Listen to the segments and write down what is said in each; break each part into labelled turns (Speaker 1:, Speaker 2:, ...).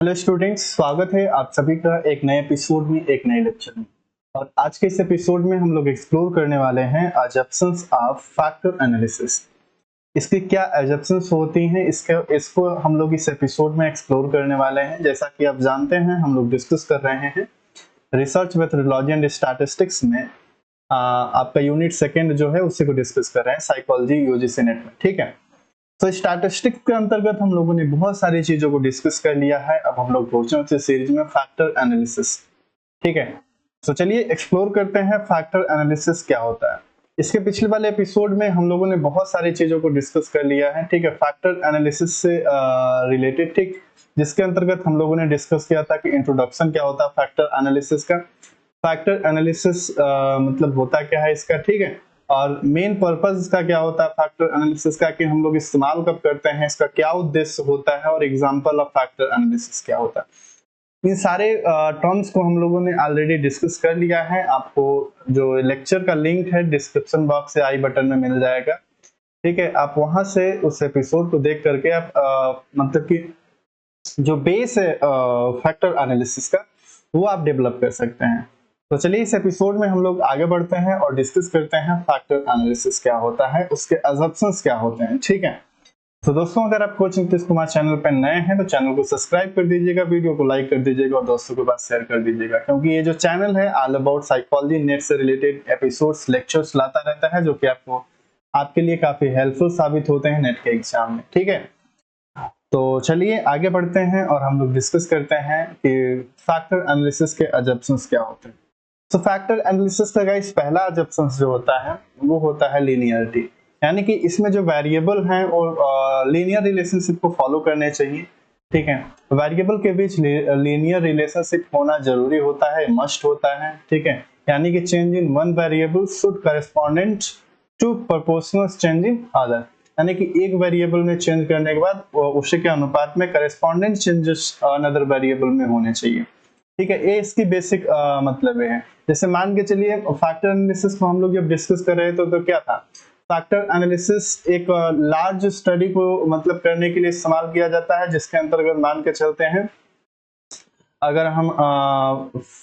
Speaker 1: Hello students, स्वागत है आप सभी का एक नए एपिसोड में, एक नए लेक्चर में। और आज के इस एपिसोड में हम लोग एक्सप्लोर करने वाले हैं अजम्पशंस ऑफ फैक्टर एनालिसिस। इसकी क्या अजम्पशंस होती हैं, इसको हम लोग इस एपिसोड में एक्सप्लोर करने वाले हैं। जैसा कि आप जानते हैं, हम लोग डिस्कस कर रहे हैं रिसर्च मेथोडोलॉजी एंड स्टैटिस्टिक्स में आपका यूनिट सेकेंड जो है उसी को डिस्कस कर रहे हैं, साइकोलॉजी यूजीसी नेट में। ठीक है, तो स्टैटिस्टिक्स के अंतर्गत हम लोगों ने बहुत सारी चीजों को डिस्कस कर लिया है। अब हम लोग पहुंचे हैं सीरीज में फैक्टर एनालिसिस। ठीक है, तो चलिए एक्सप्लोर करते हैं फैक्टर एनालिसिस क्या होता है। इसके पिछले वाले एपिसोड में हम लोगों ने बहुत सारी चीजों को डिस्कस कर लिया है। ठीक है, फैक्टर एनालिसिस से रिलेटेड, ठीक, जिसके अंतर्गत हम लोगों ने डिस्कस किया था कि इंट्रोडक्शन क्या होता है फैक्टर एनालिसिस का, फैक्टर एनालिसिस मतलब होता क्या है इसका। ठीक है, और मेन पर्पस इसका क्या होता है फैक्टर एनालिसिस का, कि हम लोग इस्तेमाल कब करते हैं, इसका क्या उद्देश्य होता है, और एग्जांपल ऑफ फैक्टर एनालिसिस क्या होता है। इन सारे टर्म्स को हम लोगों ने ऑलरेडी डिस्कस कर लिया है। आपको जो लेक्चर का लिंक है डिस्क्रिप्शन बॉक्स से आई बटन में मिल जाएगा। ठीक है, आप वहां से उस एपिसोड को देख करके आप मतलब कि जो बेस है फैक्टर एनालिसिस का, वो आप डेवलप कर सकते हैं। तो चलिए इस एपिसोड में हम लोग आगे बढ़ते हैं और डिस्कस करते हैं फैक्टर एनालिसिस क्या होता है, उसके अजम्पशंस क्या होते हैं। ठीक है, तो दोस्तों अगर आप कोचिंग तीज कुमार चैनल पर नए हैं तो चैनल को सब्सक्राइब कर दीजिएगा, वीडियो को लाइक कर दीजिएगा और दोस्तों के पास शेयर कर दीजिएगा, क्योंकि ये जो चैनल है ऑल अबाउट साइकोलॉजी नेट से रिलेटेड एपिसोड्स लेक्चर्स लाता रहता है, जो कि आपको आपके लिए काफी हेल्पफुल साबित होते हैं नेट के एग्जाम में। ठीक है, तो चलिए आगे बढ़ते हैं और हम लोग डिस्कस करते हैं कि फैक्टर एनालिसिस के अजम्पशंस क्या होते हैं। तो फैक्टर एनालिसिस का गाइस पहला अजम्पशंस जो होता है वो होता है लीनियरिटी, यानी कि इसमें जो वेरिएबल हैं और लीनियर रिलेशनशिप को फॉलो करने चाहिए। ठीक है, वेरिएबल के बीच लीनियर रिलेशनशिप होना जरूरी होता है, मस्ट होता है। ठीक है, यानी कि change in one variable should correspondent to proportional change in other, यानी कि एक वेरिएबल में चेंज करने के बाद उसी के अनुपात में करेस्पॉन्डेंट चेंजेस अनदर वेरिएबल में होने चाहिए। ठीक है, ये इसकी बेसिक मतलब है। जैसे मान के चलिए फैक्टर एनालिसिस को हम लोग जब डिस्कस कर रहे थे तो क्या था, फैक्टर एनालिसिस एक लार्ज स्टडी को मतलब करने के लिए इस्तेमाल किया जाता है, जिसके अंतर्गत मान के चलते हैं अगर हम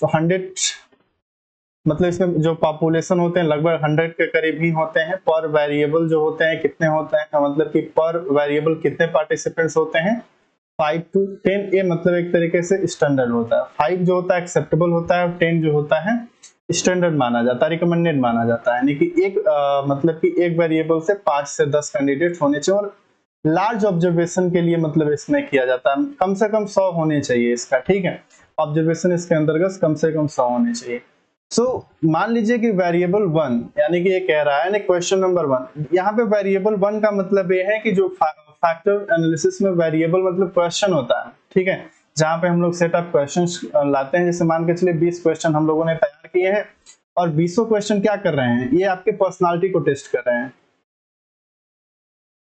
Speaker 1: 100 मतलब इसमें जो पॉपुलेशन होते हैं लगभग 100 के करीब ही होते हैं, पर वेरिएबल जो होते हैं कितने होते हैं, मतलब कि पर वेरिएबल कितने पार्टिसिपेंट्स होते हैं, 5 to 10। ये मतलब एक तरीके से स्टैंडर्ड होता है। 5 जो होता है एक्सेप्टेबल होता है और 10 जो होता है स्टैंडर्ड माना जाता है, रिकमेंडेड माना जाता है। यानी कि एक मतलब कि एक वेरिएबल से 5 से 10 कैंडिडेट होने चाहिए, और लार्ज ऑब्जर्वेशन के लिए मतलब इसमें किया जाता है कम से कम 100 होने चाहिए इसका। ठीक है, ऑब्जर्वेशन इसके अंतर्गत कम से कम 100 होने चाहिए। मान लीजिए कि वेरिएबल 1, यानी कि ये कह रहा है ना क्वेश्चन नंबर 1, यहाँ पे वेरिएबल 1 का मतलब ये है कि जो फैक्टर एनालिसिस में वेरिएबल मतलब क्वेश्चन होता है। ठीक है, जहां पे हम लोग सेट ऑफ क्वेश्चंस लाते हैं। जैसे मान के चलिए 20 क्वेश्चन हम लोगों ने तैयार किए हैं, और 20 क्वेश्चन क्या कर रहे हैं, ये आपके पर्सनालिटी को टेस्ट कर रहे हैं।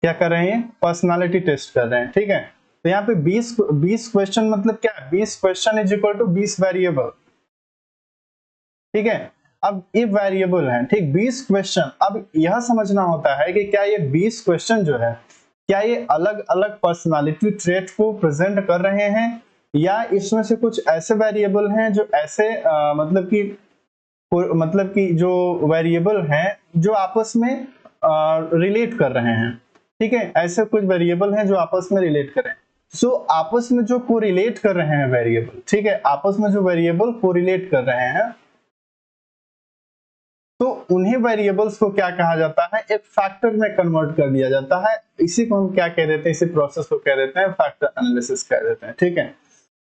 Speaker 1: क्या कर रहे हैं, पर्सनालिटी टेस्ट कर रहे हैं। ठीक है, तो यहाँ पे 20 क्वेश्चन मतलब क्या है, 20 question is equal to 20 variable. ठीक है, अब ये वेरिएबल है, ठीक, 20 क्वेश्चन। अब यह समझना होता है कि क्या ये 20 क्वेश्चन जो है, क्या ये अलग अलग पर्सनालिटी ट्रेट को प्रेजेंट कर रहे हैं, या इसमें से कुछ ऐसे वेरिएबल हैं जो ऐसे मतलब कि जो वेरिएबल हैं जो आपस में रिलेट कर रहे हैं। ठीक है, ऐसे कुछ वेरिएबल हैं जो आपस में रिलेट कर रहे हैं। आपस में जो कोरिलेट कर रहे हैं वेरिएबल, ठीक है, आपस में जो वेरिएबल कोरिलेट कर रहे हैं, तो उन्हीं वेरिएबल्स को क्या कहा जाता है, एक फैक्टर में कन्वर्ट कर दिया जाता है। इसी को हम क्या कह देते हैं, इसी प्रोसेस को कह देते हैं फैक्टर एनालिसिस कह देते हैं। ठीक है,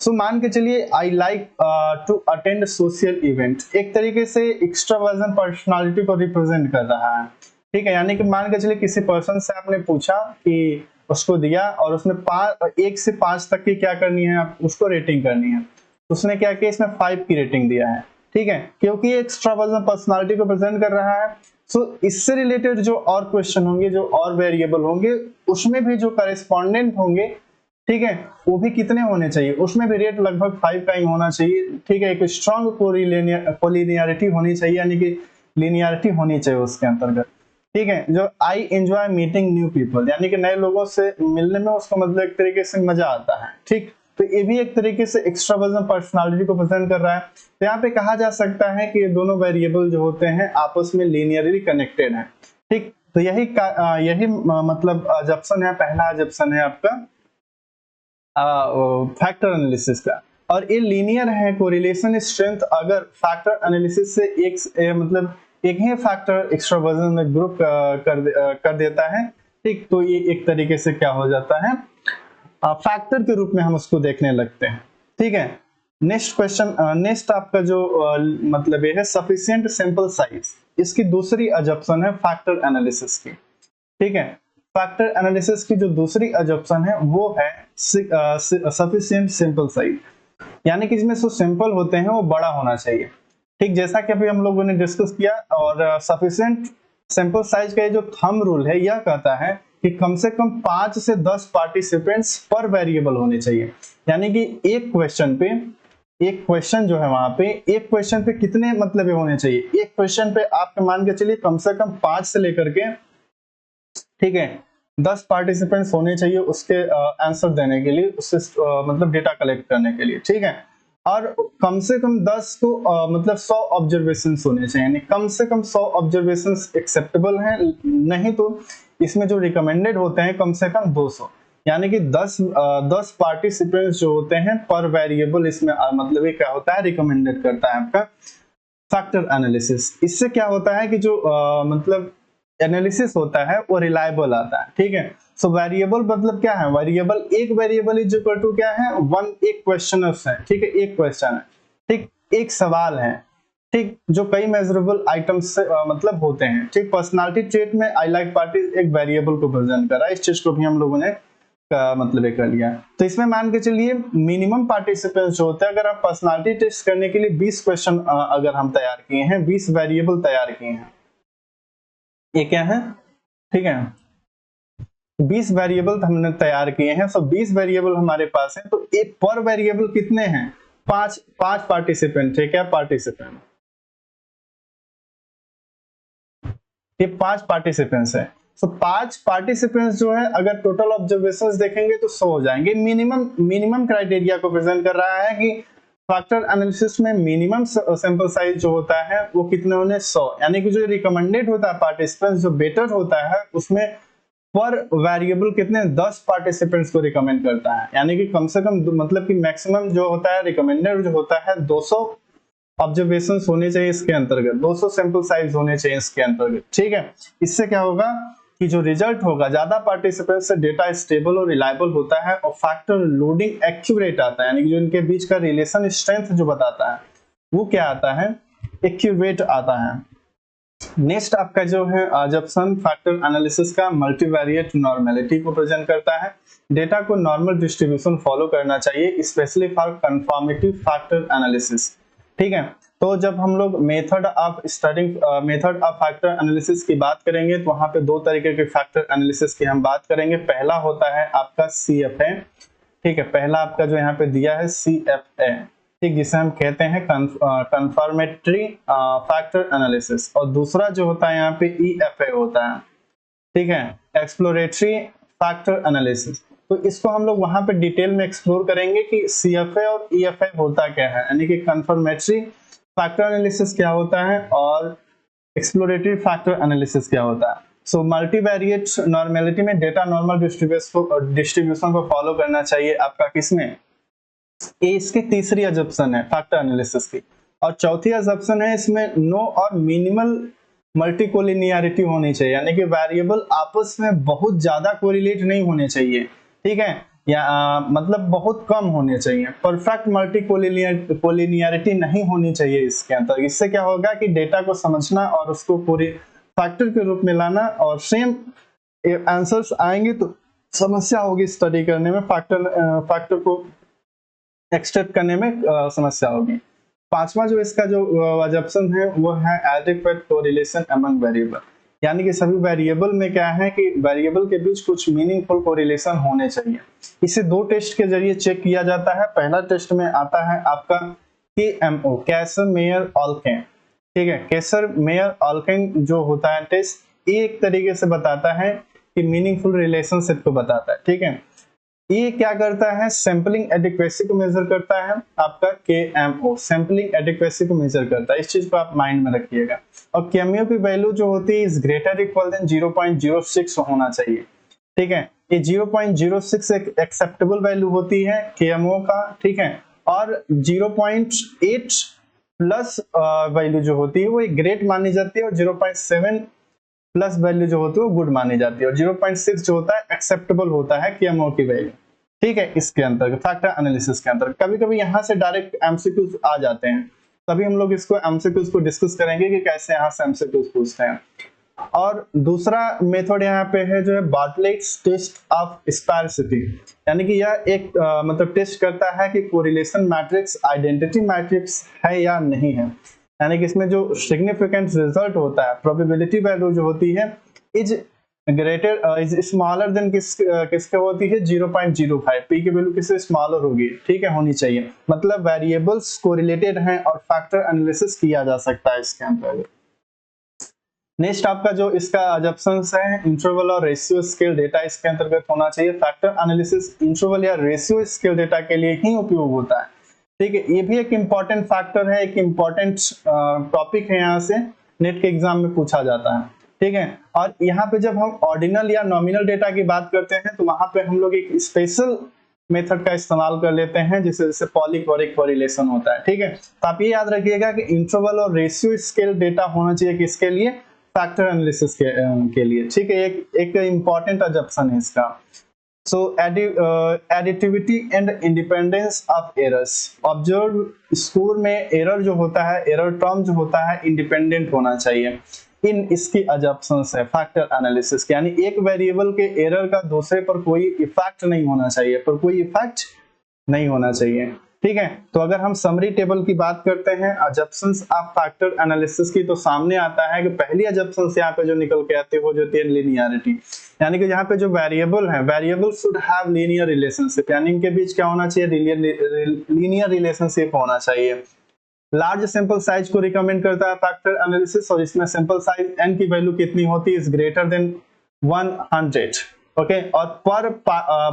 Speaker 1: मान के चलिए I like to attend social event, एक तरीके से एक्स्ट्रावर्जन पर्सनालिटी को रिप्रेजेंट कर रहा है। ठीक है, यानी कि मान के चलिए किसी पर्सन से आपने पूछा कि उसको दिया, और उसने 1 से 5 तक की क्या करनी है, आप उसको रेटिंग करनी है। उसने क्या किया, इसमें 5 की रेटिंग दिया है। ठीक है, क्योंकि एक्स्ट्रावर्जन पर्सनालिटी को प्रेजेंट कर रहा है। इससे रिलेटेड जो और क्वेश्चन होंगे, जो और वेरिएबल होंगे, उसमें भी जो करेस्पॉन्डेंट होंगे, ठीक है, वो भी कितने होने चाहिए, उसमें भी रेट लगभग 5 का ही होना चाहिए। ठीक है, एक स्ट्रॉन्ग कोलिनियरिटी होनी चाहिए, यानी कि लिनियरिटी होनी चाहिए उसके अंतर्गत। ठीक है, जो I enjoy meeting new people, यानी कि नए लोगों से मिलने में उसको मतलब एक तरीके से मजा आता है। ठीक, तो ये भी एक तरीके से एक्स्ट्रावर्जन पर्सनालिटी को प्रेजेंट कर रहा है। तो यहाँ पे कहा जा सकता है कि ये दोनों वेरिएबल जो होते हैं आपस में लीनियरली कनेक्टेड है। ठीक, तो यही मतलब अजम्पशन है, पहला अजम्पशन है आपका फैक्टर एनालिसिस का। और ये लीनियर है कोरिलेशन स्ट्रेंथ अगर फैक्टर एनालिसिस से मतलब एक ही फैक्टर एक्स्ट्रावर्जन में ग्रुप कर देता है। ठीक, तो ये एक तरीके से क्या हो जाता है, फैक्टर के रूप में हम उसको देखने लगते हैं। ठीक है, नेक्स्ट क्वेश्चन, नेक्स्ट आपका जो मतलब ये है सफिशिएंट सैंपल साइज, इसकी दूसरी अजम्पशन है फैक्टर एनालिसिस की। ठीक है, फैक्टर एनालिसिस की जो दूसरी अजम्पशन है वो है सफिशिएंट सैंपल साइज, यानी कि जिसमें जो सैंपल होते हैं वो बड़ा होना चाहिए। ठीक, जैसा कि अभी हम लोगों ने डिस्कस किया, और सफिशिएंट सैंपल साइज का ये जो थंब रूल है यह कहता है कि कम से कम 5 से 10 पार्टिसिपेंट्स पर वेरिएबल होने चाहिए। यानी कि एक क्वेश्चन जो है वहां पे एक क्वेश्चन पे कितने मतलब होने चाहिए, एक क्वेश्चन पे आप मान के चलिए कम से कम 5 से लेकर के, ठीक है, 10 पार्टिसिपेंट्स होने चाहिए उसके आंसर देने के लिए, उससे मतलब डेटा कलेक्ट करने के लिए। ठीक है, और कम से कम 10 को मतलब 100 ऑब्जर्वेशंस होने चाहिए, यानी कम से कम 100 ऑब्जर्वेशंस एक्सेप्टेबल हैं, नहीं तो इसमें जो रिकमेंडेड होते हैं कम से कम 200, यानी कि 10 पार्टिसिपेंट्स जो होते हैं पर वेरिएबल, इसमें मतलब ये क्या होता है, रिकमेंडेड करता है आपका फैक्टर एनालिसिस। इससे क्या होता है कि जो मतलब एनालिसिस होता है वो रिलायबल आता है। ठीक है, सो वेरिएबल मतलब क्या है, वेरिएबल एक वेरिएबल इज इक्वल टू क्या है, एक क्वेश्चनर्स है। ठीक है, एक क्वेश्चन है, ठीक, एक सवाल है, ठीक, जो कई मेजरेबल आइटम्स से मतलब होते हैं। ठीक, पर्सनालिटी ट्रेट में आई लाइक पार्टी एक वेरिएबल को प्रेजेंट कर रहा है, इस चीज को भी हम लोगों ने मतलब ये कर लिया। तो इसमें मान के चलिए मिनिमम पार्टिसिपेंट्स जो होते हैं, अगर आप पर्सनालिटी टेस्ट करने के लिए 20 क्वेश्चन अगर हम तैयार किए हैं, 20 वेरिएबल तैयार किए हैं, ये क्या है, ठीक है, 20 वेरिएबल हमने तैयार किए हैं, सो 20 वेरिएबल हमारे पास है, तो एक पर वेरिएबल कितने हैं, 5 पार्टिसिपेंट है, क्या पार्टिसिपेंट, ये 5 पार्टिसिपेंट्स है। सो 5 पार्टिसिपेंट्स जो है अगर टोटल ऑब्जर्वेशंस देखेंगे तो 100 हो जाएंगे। मिनिमम क्राइटेरिया को प्रेजेंट कर रहा है कि फैक्टर एनालिसिस में मिनिमम सैंपल साइज जो होता है वो कितने होने, 100, यानी कि जो रिकमेंडेड होता है पार्टिसिपेंट्स, जो बेटर होता है उसमें पर वेरिएबल कितने, 10 पार्टिसिपेंट्स को रिकमेंड करता है, यानी कि कम से कम मतलब कि मैक्सिमम जो होता है रिकमेंडेड जो होता है 200 ऑब्जर्वेशंस होने चाहिए इसके अंतर्गत, 200 सैंपल साइज होने चाहिए इसके अंतर्गत। ठीक है, इससे क्या होगा कि जो रिजल्ट होगा, ज्यादा पार्टिसिपेंट से डेटा स्टेबल और रिलायबल होता है और फैक्टर लोडिंग एक्यूरेट आता है, यानी कि जो इनके बीच का रिलेशन स्ट्रेंथ जो बताता है वो क्या आता है, एक्यूरेट आता है। नेक्स्ट आपका जो है अजम्पशन फैक्टर एनालिसिस का मल्टीवेरिएट नॉर्मेलिटी को प्रेजेंट करता है। डेटा को नॉर्मल डिस्ट्रीब्यूशन फॉलो करना चाहिए, specially for confirmative factor analysis. ठीक है, तो जब हम लोग मेथड ऑफ फैक्टर एनालिसिस की बात करेंगे तो वहां पे दो तरीके के फैक्टर एनालिसिस की हम बात करेंगे। पहला होता है आपका CFA, ठीक है, पहला आपका जो यहाँ पे दिया है CFA, ठीक, जिसे हम कहते हैं कंफर्मेटरी फैक्टर एनालिसिस, और दूसरा जो होता है यहाँ पे EFA होता है, ठीक है, एक्सप्लोरेटरी फैक्टर एनालिसिस। तो इसको हम लोग वहां पे डिटेल में एक्सप्लोर करेंगे कि CFA और EFA होता क्या है, यानी कि कंफर्मेटरी फैक्टर एनालिसिस क्या होता है और एक्सप्लोरेटरी फैक्टर एनालिसिस क्या होता है। सो मल्टीवेरिएट नॉर्मेलिटी में डेटा नॉर्मल डिस्ट्रीब्यूशन को फॉलो करना चाहिए आपका किसमें, इसकी तीसरी अजम्पशन है फैक्टर एनालिसिस की। और चौथी अजम्पशन है इसमें नो और मिनिमल मल्टीकोलिनियरिटी होनी चाहिए, यानी कि वेरिएबल आपस में बहुत ज्यादा कोरिलेट नहीं होने चाहिए। ठीक है, या मतलब बहुत कम होने चाहिए, परफेक्ट मल्टीकोलिनियरिटी नहीं होनी चाहिए इसके अंदर। इससे क्या होगा कि डेटा को समझना और उसको पूरी फैक्टर के रूप में लाना और सेम आंसर्स आएंगे तो समस्या होगी स्टडी करने में, फैक्टर को एक्सट्रैक्ट करने में समस्या होगी। पांचवा जो इसका जो अजम्पशन है वो है एडिक्वेट कोरिलेशन अमंग वेरिएबल, यानी कि सभी वेरिएबल में क्या है कि वेरिएबल के बीच कुछ मीनिंगफुल कोरिलेशन होने चाहिए। इसे दो टेस्ट के जरिए चेक किया जाता है। पहला टेस्ट में आता है आपका KMO, कैसर मेयर ऑल्केन, ठीक है, कैसर मेयर ऑल्केन जो होता है टेस्ट, एक तरीके से बताता है कि मीनिंगफुल रिलेशनशिप को बताता है। ठीक है, ये क्या करता है, सैंपलिंग एडिक्वेसी को मेजर करता है, आपका KMO सैंपलिंग एडिक्वेसी को मेजर करता है। इस चीज को आप माइंड में रखिएगा। और KMO की वैल्यू जो होती है इज ग्रेटर इक्वल देन 0.06 होना चाहिए, ठीक है। ये 0.06 एक एक्सेप्टेबल वैल्यू होती है KMO का, ठीक है। और 0.8 प्लस वैल्यू जो होती है वो एक ग्रेट मानी जाती है, और 0.7 प्लस वैल्यू जो होती है वो गुड मानी जाती है, और 0.6 जो होता है एक्सेप्टेबल होता है KMO की वैल्यू, ठीक है। इसके अंतर्गत फैक्टर एनालिसिस के अंतर्गत कभी कभी यहाँ से डायरेक्ट एमसीक्यूज आ जाते हैं, तभी हम लोग इसको एमसीक्यूज को डिस्कस करेंगे कि कैसे यहाँ से एमसीक्यूज पूछते हैं। और दूसरा मेथड यहाँ पे है जो है बार्टलेट्स टेस्ट ऑफ स्पैरिसिटी, यानी कि यह एक मतलब टेस्ट करता है कि कोरिलेशन मैट्रिक्स आइडेंटिटी मैट्रिक्स है या नहीं है, यानी कि इसमें जो सिग्निफिकेंट रिजल्ट होता है, प्रोबेबिलिटी वैल्यू जो होती है is greater is smaller than किसके होती है 0.05, पी की वैल्यू किससे स्मॉलर होगी, ठीक है, होनी चाहिए। मतलब वेरिएबल्स कोरिलेटेड हैं और फैक्टर एनालिसिस किया जा सकता है इसके अंतर्गत। नेक्स्ट आपका जो इसका अजम्पशंस है, इंटरवल और रेशियो स्केल डेटा इसके अंतर्गत होना चाहिए। फैक्टर एनालिसिस इंटरवल या रेशियो स्केल डेटा के लिए ही उपयोग होता है, ठीक है। ये भी एक इंपॉर्टेंट फैक्टर है, एक इंपॉर्टेंट टॉपिक है, यहाँ से नेट के एग्जाम में पूछा जाता है, ठीक है। और यहाँ पे जब हम ऑर्डिनल या नॉमिनल डेटा की बात करते हैं तो वहां पे हम लोग एक स्पेशल मेथड का इस्तेमाल कर लेते हैं जिससे पॉलीक्वारिक कोरिलेशन होता है, ठीक है। तो आप ये याद रखिएगा कि इंटरवल और रेशियो स्केल डेटा होना चाहिए किसके लिए, फैक्टर एनालिसिस के लिए, ठीक है। एक इंपॉर्टेंट अजम्पशन है इसका। So additivity and independence of errors, observe score में एरर जो होता है, एरर टर्म जो होता है इंडिपेंडेंट होना चाहिए। इन इसकी अजम्पशंस है फैक्टर एनालिसिस के, यानी एक वेरिएबल के एरर का दूसरे पर कोई इफेक्ट नहीं होना चाहिए, नहीं होना चाहिए, ठीक है। तो अगर हम समरी टेबल की बात करते हैं अजम्पशंस ऑफ फैक्टर एनालिसिस की, तो सामने आता है कि पहली अजम्पशंस यहाँ पे जो निकल के आती है वो जो होती है लिनियरिटी, यानी कि यहाँ पे जो वेरिएबल है, variable should have linear relationship, यानी इनके बीच क्या होना चाहिए, लीनियर रिलेशनशिप होना चाहिए। लार्ज सैंपल साइज को रिकमेंड करता है फैक्टर एनालिसिस, और इसमें सैंपल साइज n की वैल्यू कितनी होती है, इज ग्रेटर देन 100, ओके। और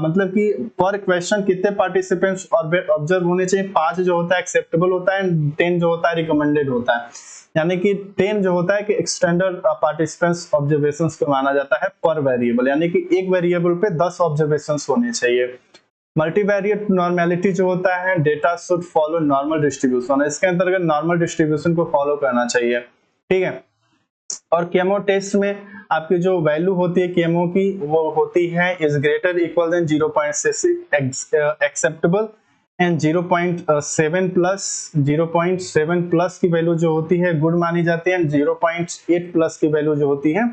Speaker 1: मतलब कि पर क्वेश्चन कितने पार्टिसिपेंट्स ऑब्जर्व होने चाहिए, 5 जो होता है एक्सेप्टेबल होता है, 10 जो होता है रिकमेंडेड होता है, यानी कि 10 जो होता है कि एक्सटेंडेड पार्टिसिपेंट्स ऑब्जर्वेशंस को माना जाता है पर वेरिएबल, यानी कि एक वेरिएबल पे 10 ऑब्जर्वेशंस होने चाहिए। मल्टीवेरिएट नॉर्मेलिटी जो होता है, data should follow normal distribution, इसके अंतर्गत नॉर्मल डिस्ट्रीब्यूशन को फॉलो करना चाहिए, ठीक है। और केमो टेस्ट में आपकी जो वैल्यू होती है केमो की वो होती है is greater equal than 0.6 acceptable, and 0.7 plus की वैल्यू जो होती है गुड मानी जाती है, एंड 0.8 प्लस की वैल्यू जो होती है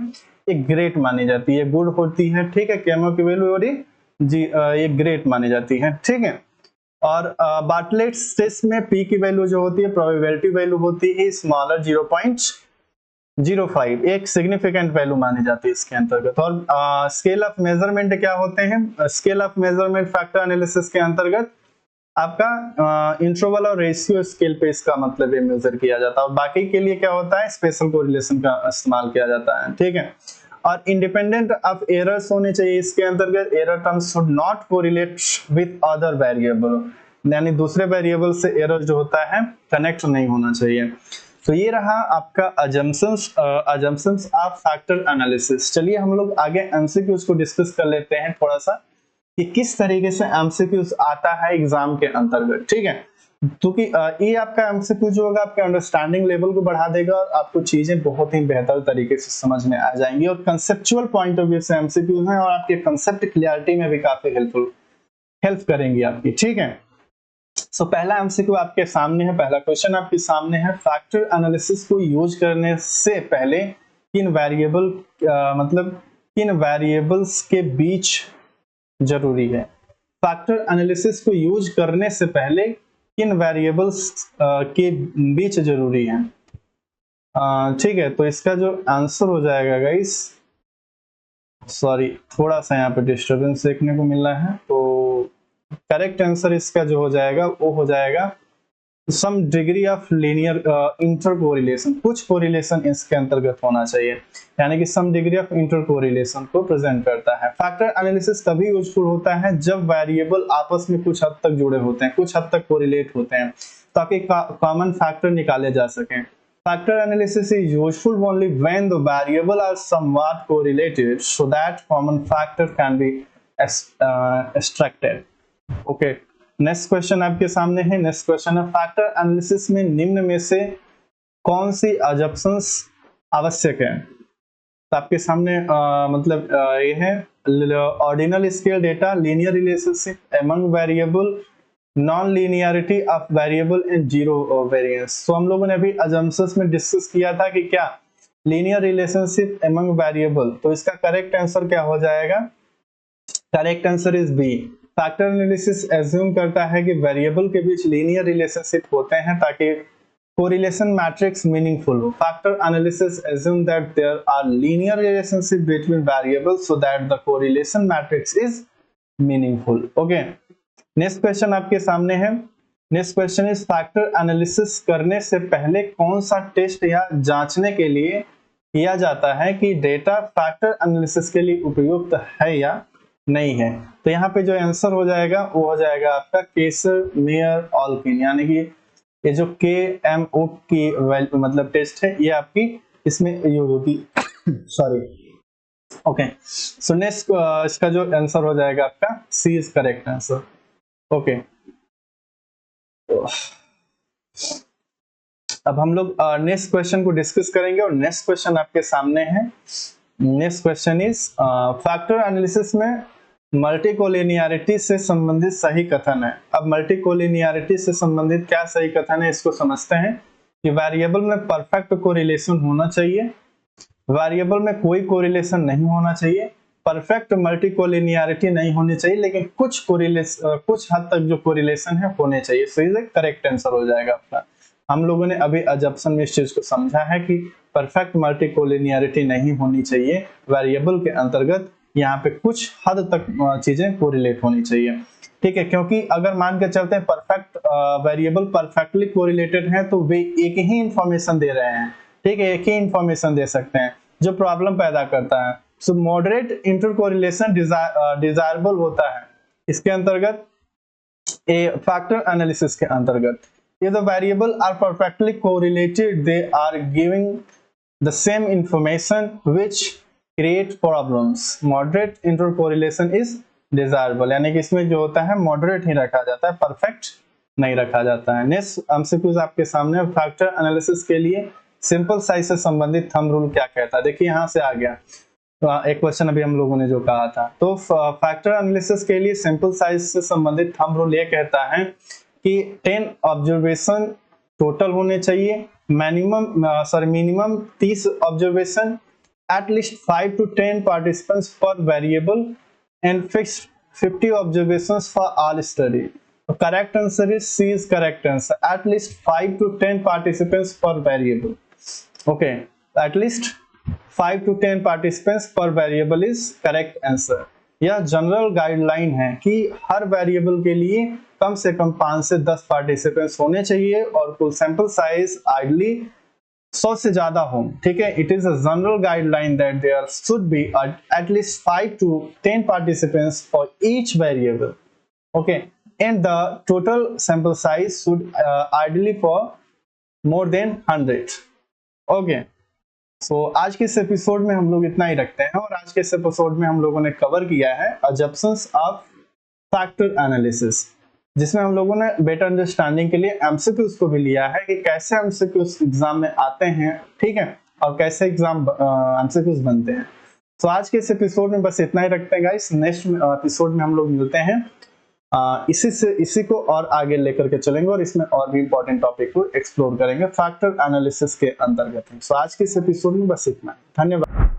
Speaker 1: एक ग्रेट मानी जाती है, गुड होती है, ठीक है। केमो की वैल्यू और ये ग्रेट मानी जाती है, ठीक है। और बार्टलेट टेस्ट में पी की वैल्यू जो होती है प्रोबेबिलिटी वैल्यू होती है स्मॉलर 0.05, एक सिग्निफिकेंट वैल्यू मानी जाती है इसके अंतर्गत। और स्केल ऑफ मेजरमेंट क्या होते हैं, scale of measurement factor analysis के अंतर्गत आपका इंटरवल और रेशियो स्केल पे इसका मतलब ये मेजर किया जाता है, और बाकी के लिए क्या होता है स्पेशल कोरिलेशन का इस्तेमाल किया जाता है, ठीक है। और इंडिपेंडेंट ऑफ एरर्स होने चाहिए इसके अंतर्गत, error terms should not correlate with other variable, यानी दूसरे वेरिएबल से एरर जो होता है कनेक्ट नहीं होना चाहिए। तो ये रहा आपका अजम्पशंस ऑफ फैक्टर एनालिसिस। चलिए हम लोग आगे एमसीक्यूज को डिस्कस कर लेते हैं थोड़ा सा कि किस तरीके से एमसीक्यूज आता है एग्जाम के अंतर्गत, ठीक है। क्योंकि ये आपका एमसीक्यू जो होगा आपके अंडरस्टैंडिंग लेवल को बढ़ा देगा और आपको चीजें बहुत ही बेहतर तरीके से समझ में आ जाएंगी, और कंसेप्चुअल पॉइंट ऑफ व्यू से एमसीक्यूज हैं और आपके कंसेप्ट क्लियरिटी में भी काफी हेल्प करेंगी आपकी, ठीक है। सो पहला एमसीक्यू आपके सामने है, पहला क्वेश्चन आपके सामने है, फैक्टर एनालिसिस को यूज करने से पहले किन वेरिएबल्स के बीच जरूरी है, फैक्टर एनालिसिस को यूज करने से पहले किन वेरिएबल्स के बीच जरूरी है, ठीक है। तो इसका जो आंसर हो जाएगा गाइस, सॉरी थोड़ा सा यहाँ पे डिस्टर्बेंस देखने को मिल रहा है, तो करेक्ट आंसर इसका जो हो जाएगा वो हो जाएगा some degree of linear inter correlation, कुछ कोरिलेशन इसके अंतर्गत होना चाहिए, यानी कि some degree of inter correlation को प्रेजेंट करता है। फैक्टर एनालिसिस तभी यूजफुल होता है जब वेरिएबल आपस में कुछ हद तक जुड़े होते हैं, कुछ हद तक कोरिलेट होते हैं, ताकि कॉमन फैक्टर निकाले जा सकें। Factor analysis is useful only when the variables are somewhat correlated, so that common factor can be extracted. Okay. Next question आपके सामने है। नेक्स्ट क्वेश्चन है, फैक्टर एनालिसिस में निम्न में से कौन सी अजम्पशंस आवश्यक है? तो आपके सामने ये है ordinal scale data, linear relationship among variable, non linearity of variable and zero variance. तो हम लोगों ने अभी अजम्पशंस में डिस्कस किया था कि क्या लीनियर रिलेशनशिप अमंग वेरिएबल, तो इसका करेक्ट आंसर क्या हो जाएगा? Correct answer is B. Factor analysis assume करता है कि वेरिएबल के बीच लीनियर रिलेशनशिप होते हैं ताकि कोरिलेशन मैट्रिक्स मीनिंगफुल हो। Factor analysis assume that there are linear relationship between variables so that the correlation matrix is meaningful. Okay, next question आपके सामने है। Next question is, factor analysis करने से पहले कौन सा टेस्ट या जांचने के लिए किया जाता है कि डेटा फैक्टर एनालिसिस के लिए उपयुक्त है या नहीं है? तो यहाँ पे जो आंसर हो जाएगा वो हो जाएगा आपका केसर मेयर ऑल्किन, यानी कि ये जो KMO की टेस्ट है ये आपकी इसमें यूज होती सॉरी। ओके, सो नेक्स्ट इसका जो आंसर हो जाएगा आपका सी इज करेक्ट आंसर। ओके, अब हम लोग नेक्स्ट क्वेश्चन को डिस्कस करेंगे और नेक्स्ट क्वेश्चन आपके सामने है। Next question is, factor analysis में मल्टीकोलिनियरिटी से संबंधित सही कथन है। अब मल्टीकोलिनियरिटी से संबंधित क्या सही कथन है इसको समझते हैं कि वेरिएबल में परफेक्ट कोरिलेशन होना चाहिए, वेरिएबल में कोई कोरिलेशन नहीं होना चाहिए, परफेक्ट मल्टीकोलिनियरिटी नहीं होनी चाहिए, लेकिन कुछ हद तक जो कोरिलेशन है होने चाहिए। सो ये करेक्ट आंसर हो जाएगा आपका। हम लोगों ने अभी अजम्पशन में इस चीज को समझा है कि परफेक्ट मल्टीकोलिनियरिटी नहीं होनी चाहिए वेरिएबल के अंतर्गत, यहाँ पे कुछ हद तक चीजें कोरिलेट होनी चाहिए, ठीक है। क्योंकि अगर मान के चलते हैं परफेक्ट वेरिएबल परफेक्टली कोरिलेटेड है तो वे एक ही इंफॉर्मेशन दे रहे हैं, ठीक है, एक ही इंफॉर्मेशन दे सकते हैं, जो प्रॉब्लम पैदा करता है। सो मॉडरेट इंटरकोरिलेशन डिजायरेबल होता है इसके अंतर्गत, फैक्टर एनालिसिस के अंतर्गत। If the variable are perfectly correlated, they are giving the same information which create problems. Moderate intercorrelation is desirable, यानी कि इसमें जो होता है मॉडरेट ही रखा जाता है, परफेक्ट नहीं रखा जाता है। नेक्स्ट एमसीक्यूज आपके सामने, फैक्टर एनालिसिस के लिए सिंपल साइज से संबंधित थंब रूल क्या कहता है? देखिए यहाँ से आ गया एक क्वेश्चन अभी हम लोगों ने जो कहा था। तो फैक्टर एनालिसिस के लिए सिंपल साइज से संबंधित थंब रूल ये कहता है कि 10 ऑब्जर्वेशन टोटल होने चाहिए, minimum 30 observation, at least 5 to 10 participants per variable and fixed 50 observations for all study. Correct answer is C is correct answer, at least 5 to 10 participants per variable. Okay, at least 5 to 10 participants per variable is correct answer. यह general guideline है कि हर variable के लिए कम से कम 5 से 10 participants होने चाहिए और कुल सैंपल साइज आइडली 100 से ज्यादा हो, ठीक है। It is a general guideline that there should be at least 5 to 10 participants for each variable, okay, and the total sample size should ideally for more than 100, okay। सो आज के इस episode में हम लोग इतना ही रखते हैं और आज के इस एपिसोड में हम लोगों ने कवर किया है अजम्पशंस ऑफ फैक्टर एनालिसिस, जिसमें हम लोगों ने बेटर अंडरस्टैंडिंग के लिए एमसीक्यूज को भी लिया है कि कैसे एमसीक्यूज एग्जाम में आते हैं, ठीक है, और कैसे एग्जाम एमसीक्यूज बनते हैं। तो आज के इस एपिसोड में बस इतना ही रखते हैं गाइस। नेक्स्ट एपिसोड में हम लोग मिलते हैं, इसी को और आगे लेकर के चलेंगे और इसमें और भी इंपॉर्टेंट टॉपिक को एक्सप्लोर करेंगे फैक्टर एनालिसिस के अंतर्गत। सो आज के इस एपिसोड में बस इतना, धन्यवाद।